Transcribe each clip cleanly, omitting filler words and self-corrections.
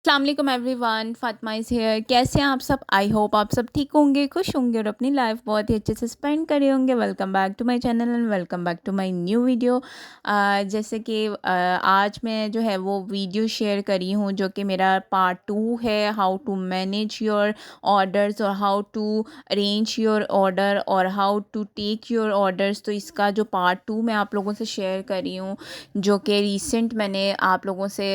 अस्सलाम वालेकुम everyone, Fatima is here. कैसे हैं आप सब? आई होप आप सब ठीक होंगे, खुश होंगे और अपनी लाइफ बहुत ही अच्छे से स्पेंड करे होंगे। Welcome back to my channel and welcome back to my new video. जैसे कि आज मैं जो है वो वीडियो शेयर करी हूँ जो कि मेरा पार्ट 2 है, how to manage your orders और how to arrange your order और how to take your orders. तो इसका जो पार्ट 2 मैं आप लोगों से शेयर कर रही हूँ, जो कि रिसेंट मैंने आप लोगों से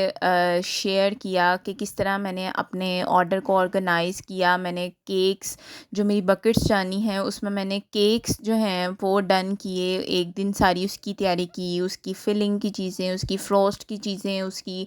शेयर किया कि किस तरह मैंने अपने ऑर्डर को ऑर्गेनाइज़ किया। मैंने केक्स, जो मेरी बकेट्स जानी है उसमें मैंने केक्स जो हैं वो डन किए। एक दिन सारी उसकी तैयारी की, उसकी फिलिंग की चीज़ें, उसकी फ्रोस्ट की चीज़ें, उसकी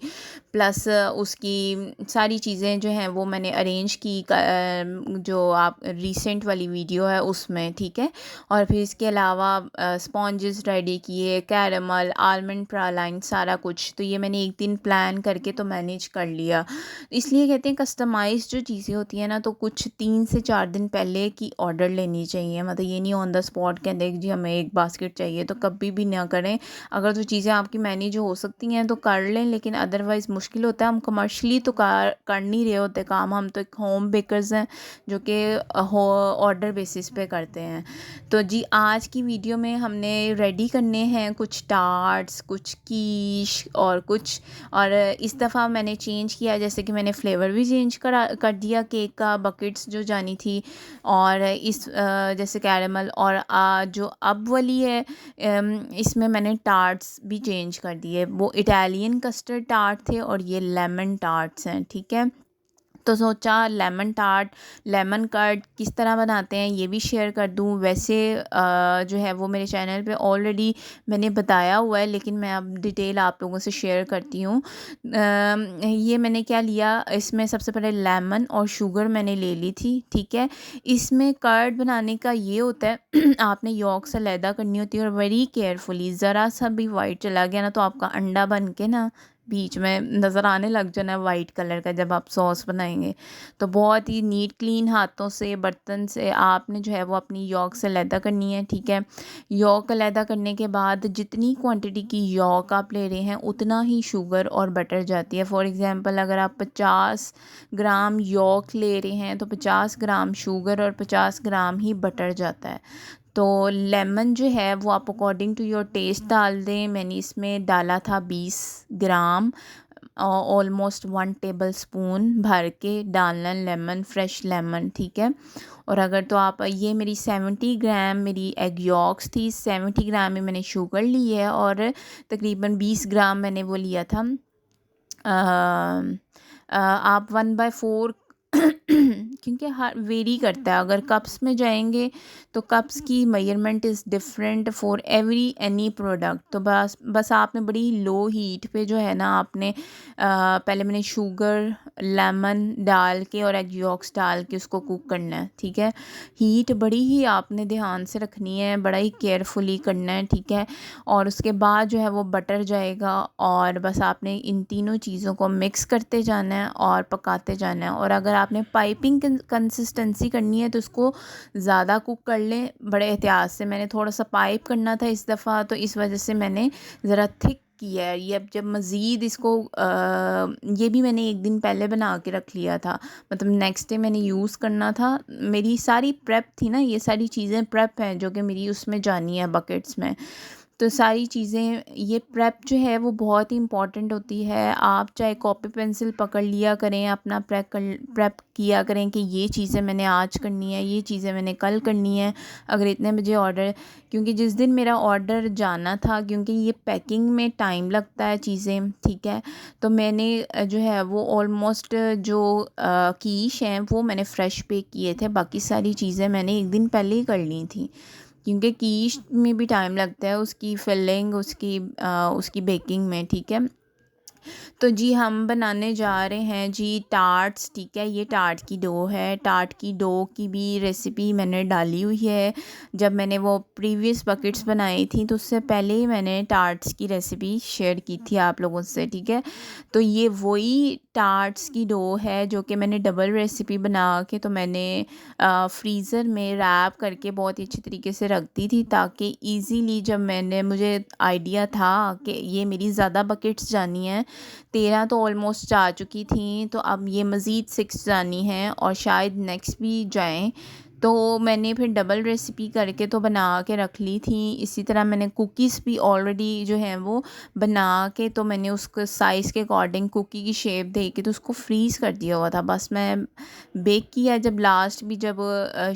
प्लस उसकी सारी चीज़ें जो हैं वो मैंने अरेंज की, जो आप रिसेंट वाली वीडियो है उसमें, ठीक है। और फिर इसके अलावा स्पॉन्जेस रेडी किए, कैरमल, आलमंड प्रालाइन, सारा कुछ। तो ये मैंने एक दिन प्लान करके तो मैनेज कर लिया। इसलिए कहते हैं कस्टमाइज़ जो चीज़ें होती हैं ना, तो कुछ 3 से 4 दिन पहले की ऑर्डर लेनी चाहिए। मतलब ये नहीं ऑन द स्पॉट कहते हैं जी हमें एक बास्केट चाहिए, तो कभी भी ना करें। अगर तो चीज़ें आपकी मैनेज हो सकती हैं तो कर लें, लेकिन अदरवाइज़ मुश्किल होता है। हम कमर्शियली तो कर नहीं रहे होते काम, हम तो एक होम बेकर्स हैं जो कि ऑर्डर बेसिस पे करते हैं। तो जी आज की वीडियो में हमने रेडी करने हैं कुछ टार्ट्स, कुछ कीश और कुछ, और इस दफ़ा मैंने चेंज किया, जैसे कि मैंने फ्लेवर भी चेंज कर दिया केक का, बकेट्स जो जानी थी। और इस जैसे कैरेमल और जो अब वाली है, इसमें मैंने टार्ट्स भी चेंज कर दिए। वो इटालियन कस्टर्ड टार्ट थे और ये लेमन टार्ट्स हैं, ठीक है। तो सोचा लेमन टार्ट, लेमन कर्ड किस तरह बनाते हैं ये भी शेयर कर दूं। वैसे जो है वो मेरे चैनल पे ऑलरेडी मैंने बताया हुआ है, लेकिन मैं अब डिटेल आप लोगों से शेयर करती हूँ। ये मैंने क्या लिया, इसमें सबसे पहले लेमन और शुगर मैंने ले ली थी, ठीक है। इसमें कर्ड बनाने का ये होता है आपने यॉक से अलहदा करनी होती है और वेरी केयरफुली, ज़रा सा भी वाइट चला गया ना तो आपका अंडा बन के ना बीच में नज़र आने लग जाना है वाइट कलर का जब आप सॉस बनाएंगे। तो बहुत ही नीट क्लीन हाथों से, बर्तन से आपने जो है वो अपनी यॉक से अलहदा करनी है, ठीक है। यॉक अलहदा करने के बाद जितनी क्वांटिटी की यॉक आप ले रहे हैं उतना ही शुगर और बटर जाती है। फॉर एग्ज़ाम्पल अगर आप 50 ग्राम यॉक ले रहे हैं तो 50 ग्राम शुगर और 50 ग्राम ही बटर जाता है। तो लेमन जो है वो आप अकॉर्डिंग टू योर टेस्ट डाल दें। मैंने इसमें डाला था 20 ग्राम, ऑलमोस्ट 1 टेबल स्पून भर के डालना लेमन, फ्रेश लेमन, ठीक है। और अगर तो आप, ये मेरी 70 ग्राम मेरी एग यॉक्स थी, 70 ग्राम में मैंने शुगर ली है और तकरीबन 20 ग्राम मैंने वो लिया था, आप 1/4 क्योंकि हर वेरी करता है। अगर कप्स में जाएंगे तो कप्स की measurement is different for every any product. तो बस आपने बड़ी लो हीट पे जो है ना, आपने पहले मैंने शुगर, लेमन डाल के और एग यॉक्स डाल के उसको कुक करना है, ठीक है। हीट बड़ी ही आपने ध्यान से रखनी है, बड़ा ही केयरफुली करना है, ठीक है। और उसके बाद जो है वो बटर जाएगा और बस आपने इन तीनों चीज़ों को मिक्स करते जाना है और पकाते जाना है। और अगर आपने पाइपिंग कंसिस्टेंसी करनी है तो उसको ज़्यादा कुक कर लें बड़े एहतियात से। मैंने थोड़ा सा पाइप करना था इस दफ़ा, तो इस वजह से मैंने ज़रा थिक किया है। ये अब जब मज़ीद इसको ये भी मैंने एक दिन पहले बना के रख लिया था, मतलब नेक्स्ट डे मैंने यूज़ करना था। मेरी सारी प्रेप थी ना, ये सारी चीज़ें प्रेप हैं जो कि मेरी उसमें जानी है बकेट्स में। तो सारी चीज़ें, ये प्रेप जो है वो बहुत ही इम्पॉर्टेंट होती है। आप चाहे कॉपी पेंसिल पकड़ लिया करें, अपना प्रेप किया करें कि ये चीज़ें मैंने आज करनी है, ये चीज़ें मैंने कल करनी है, अगर इतने बजे ऑर्डर। क्योंकि जिस दिन मेरा ऑर्डर जाना था, क्योंकि ये पैकिंग में टाइम लगता है चीज़ें, ठीक है। तो मैंने जो है वो ऑलमोस्ट जो कीश हैं वो मैंने फ़्रेश पैक किए थे, बाकी सारी चीज़ें मैंने एक दिन पहले ही कर ली थी। क्योंकि कीश में भी टाइम लगता है, उसकी फिलिंग, उसकी बेकिंग में, ठीक है। तो जी हम बनाने जा रहे हैं जी टार्ट्स, ठीक है। ये टार्ट की डो है, टार्ट की डो की भी रेसिपी मैंने डाली हुई है। जब मैंने वो प्रीवियस बकेट्स बनाई थी तो उससे पहले ही मैंने टार्ट्स की रेसिपी शेयर की थी आप लोगों से, ठीक है। तो ये वही टार्ट्स की डो है जो कि मैंने डबल रेसिपी बना के तो मैंने फ्रीज़र में रैप करके बहुत ही अच्छी तरीके से रख दी थी, ताकि इजीली जब मुझे आइडिया था कि ये मेरी ज़्यादा बकेट्स जानी है 13 तो ऑलमोस्ट जा चुकी थी, तो अब ये मज़ीद 6 जानी है और शायद नेक्स्ट भी जाएँ। तो मैंने फिर डबल रेसिपी करके तो बना के रख ली थी। इसी तरह मैंने कुकीज़ भी ऑलरेडी जो हैं वो बना के, तो मैंने उसको साइज़ के अकॉर्डिंग कुकी की शेप दे के तो उसको फ्रीज़ कर दिया हुआ था। बस मैं बेक किया जब लास्ट भी जब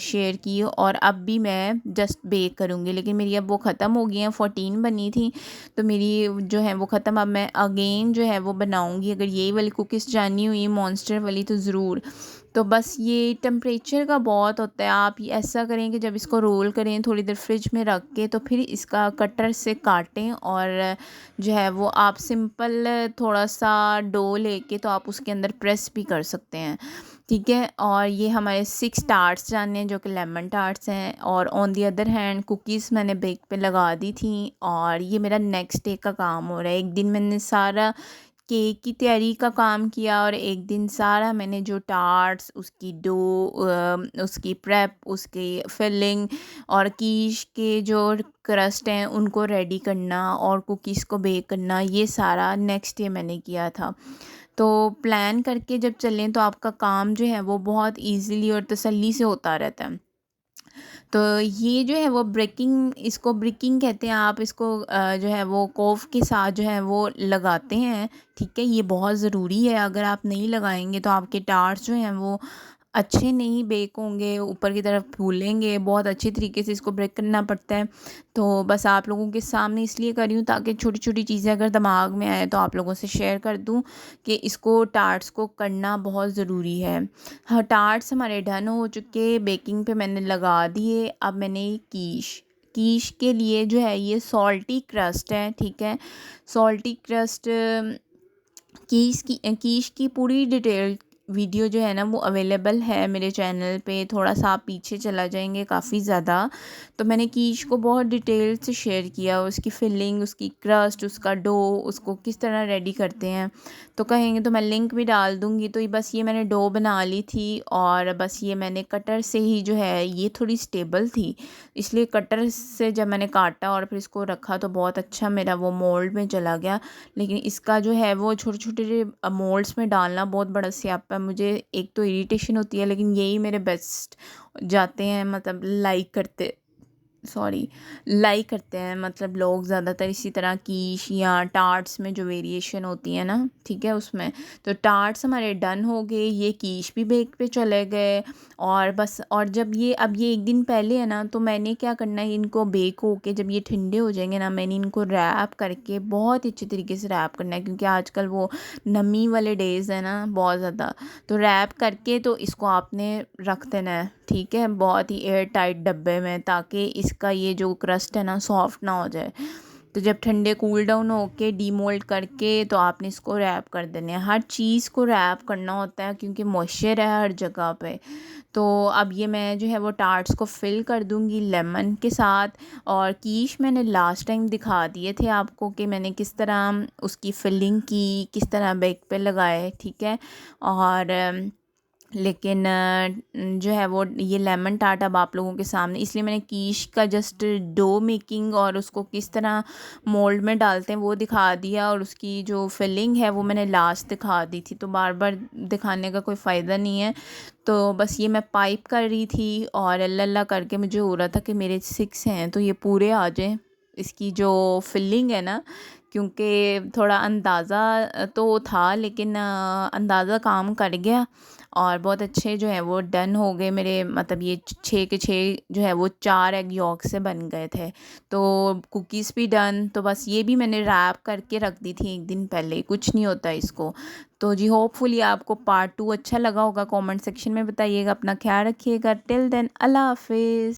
शेयर की, और अब भी मैं जस्ट बेक करूँगी, लेकिन मेरी अब वो ख़त्म हो गई हैं। 14 बनी थी तो मेरी जो है वो ख़त्म। अब मैं अगेन जो है वो बनाऊँगी। अगर यही वाली कुकीज़ जाननी हुई मॉन्स्टर वाली तो ज़रूर। तो बस ये टेम्परेचर का बहुत होता है। आप ये ऐसा करें कि जब इसको रोल करें थोड़ी देर फ्रिज में रख के, तो फिर इसका कटर से काटें, और जो है वो आप सिंपल थोड़ा सा डो लेके तो आप उसके अंदर प्रेस भी कर सकते हैं, ठीक है। और ये हमारे 6 टार्ट्स जानने हैं जो कि लेमन टार्ट्स हैं। और on the other hand cookies मैंने बेक पे लगा दी थी, और ये मेरा नेक्स्ट डे का काम हो रहा है। एक दिन मैंने सारा केक की तैयारी का काम किया, और एक दिन सारा मैंने जो टार्ट्स, उसकी डो, उसकी प्रेप, उसकी फिलिंग और कीश के जो क्रस्ट हैं उनको रेडी करना और कुकीज़ को बेक करना, ये सारा नेक्स्ट डे मैंने किया था। तो प्लान करके जब चलें तो आपका काम जो है वो बहुत ईज़िली और तसल्ली से होता रहता है। तो ये जो है वो ब्रेकिंग, इसको ब्रेकिंग कहते हैं। आप इसको जो है वो कोफ के साथ जो है वो लगाते हैं, ठीक है। ये बहुत ज़रूरी है, अगर आप नहीं लगाएंगे तो आपके टार्ट्स जो हैं वो अच्छे नहीं बेक होंगे, ऊपर की तरफ फूलेंगे। बहुत अच्छी तरीके से इसको ब्रेक करना पड़ता है। तो बस आप लोगों के सामने इसलिए कर रही हूँ ताकि छोटी छोटी चीज़ें अगर दिमाग में आए तो आप लोगों से शेयर कर दूँ कि इसको टार्ट्स को करना बहुत ज़रूरी है। हाँ, टार्ट्स हमारे डन हो चुके, बेकिंग पे मैंने लगा दिए। अब मैंने कीश, कीश के लिए जो है ये सॉल्टी क्रस्ट है, ठीक है। सॉल्टी क्रस्ट कीश की पूरी डिटेल वीडियो जो है ना वो अवेलेबल है मेरे चैनल पे। थोड़ा सा आप पीछे चला जाएंगे काफ़ी ज़्यादा, तो मैंने कीश को बहुत डिटेल से शेयर किया, उसकी फिलिंग, उसकी क्रस्ट, उसका डो, उसको किस तरह रेडी करते हैं। तो कहेंगे तो मैं लिंक भी डाल दूँगी। तो ये बस ये मैंने डो बना ली थी, और बस ये मैंने कटर से ही जो है, ये थोड़ी स्टेबल थी इसलिए कटर से जब मैंने काटा और फिर इसको रखा तो बहुत अच्छा मेरा वो मोल्ड में चला गया। लेकिन इसका जो है वो छोटे छोटे मोल्ड्स में डालना बहुत बड़ा स्यापा है। मुझे एक तो इरिटेशन होती है, लेकिन यही मेरे बेस्ट जाते हैं, मतलब लाइक करते हैं मतलब लोग ज़्यादातर इसी तरह कीश या टार्ट्स में जो वेरिएशन होती है ना, ठीक है उसमें। तो टार्ट्स हमारे डन हो गए, ये कीश भी बेक पे चले गए। और बस, और जब ये अब ये एक दिन पहले है ना, तो मैंने क्या करना है, इनको बेक हो के जब ये ठंडे हो जाएंगे ना, मैंने इनको रैप करके बहुत अच्छे तरीके से रैप करना है, क्योंकि आजकल वो नमी वाले डेज़ है ना बहुत ज़्यादा। तो रैप करके तो इसको आपने रख देना है, ठीक है, बहुत ही एयर टाइट डब्बे में, ताकि इसका ये जो क्रस्ट है ना सॉफ्ट ना हो जाए। तो जब ठंडे कूल डाउन होके डीमोल्ड करके तो आपने इसको रैप कर देना है। हर चीज़ को रैप करना होता है क्योंकि मॉइस्चर है हर जगह पे। तो अब ये मैं जो है वो टार्ट्स को फिल कर दूंगी लेमन के साथ। और कीश मैंने लास्ट टाइम दिखा दिए थे आपको कि मैंने किस तरह उसकी फिलिंग की, किस तरह बेक पे लगाए, ठीक है। और लेकिन जो है वो ये लेमन टार्ट अब आप लोगों के सामने, इसलिए मैंने कीश का जस्ट डो मेकिंग और उसको किस तरह मोल्ड में डालते हैं वो दिखा दिया, और उसकी जो फिलिंग है वो मैंने लास्ट दिखा दी थी। तो बार बार दिखाने का कोई फ़ायदा नहीं है। तो बस ये मैं पाइप कर रही थी, और अल्लाह अल्लाह करके मुझे हो रहा था कि मेरे 6 हैं तो ये पूरे आ जाएं, इसकी जो फिलिंग है ना। क्योंकि थोड़ा अंदाज़ा तो था, लेकिन अंदाज़ा काम कर गया, और बहुत अच्छे जो है वो डन हो गए मेरे। मतलब ये 6 के 6 जो है वो 4 एग यॉक से बन गए थे। तो कुकीज़ भी डन। तो बस ये भी मैंने रैप करके रख दी थी एक दिन पहले, कुछ नहीं होता इसको। तो जी होपफुली आपको पार्ट 2 अच्छा लगा होगा। कमेंट सेक्शन में बताइएगा। अपना ख्याल रखिएगा। टिल देन अल्लाह हाफिज़।